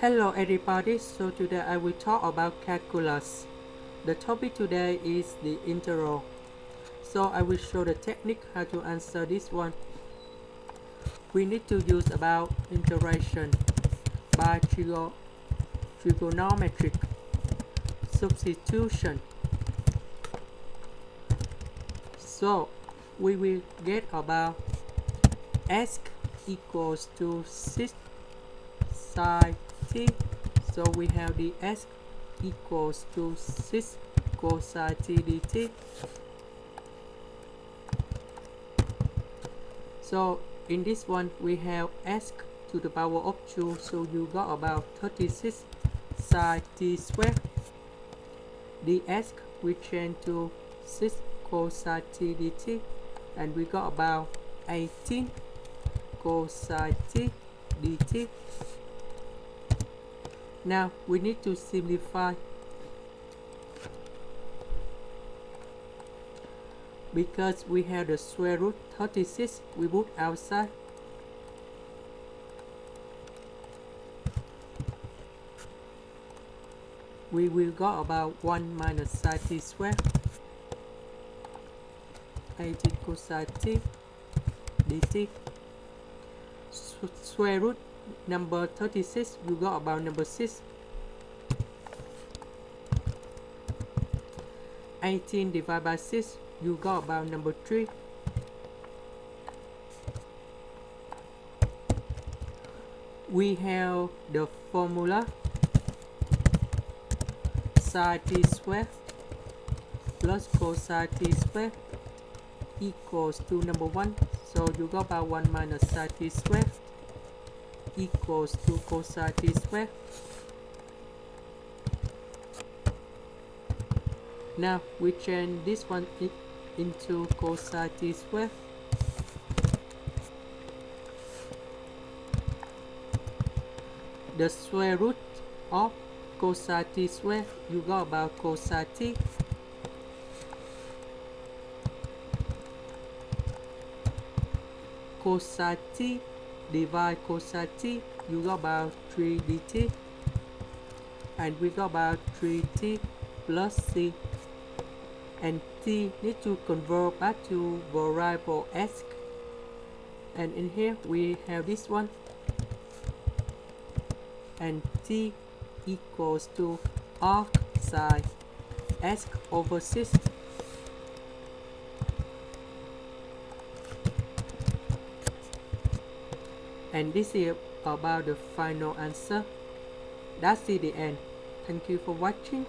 Hello everybody, so today I will talk about calculus. The topic today is the integral. So I will show the technique how to answer this one. We need to use about integration by trigonometric, substitution. So we will get about x equals to 6 sine t. So we have the x equals to 6 cosine t dt. So in this one we have x to the power of 2, so you got about 36 sine t squared. The x we change to 6 cosine t dt, and we got about 18 cosine t dt. Now we need to simplify because we have the square root 36, we put outside. We will got about 1 minus sine t squared, 18 cosine t dt. Square root number 36, you got about number 6. 18 divided by 6, you got about number 3. We have the formula sine t squared plus cosine t squared equals to number 1. So you got about 1 minus sine t squared equals to cosine t squared. Now we change this one into cosine t squared. The square root of cosine t squared, you got about cosine t. Cosine t divide cosine t, you got about 3 dt, and we got about 3t plus c, and t need to convert back to variable x, and in here we have this one, and t equals to arc sine x over 6. And this is about the final answer. That's the end. Thank you for watching.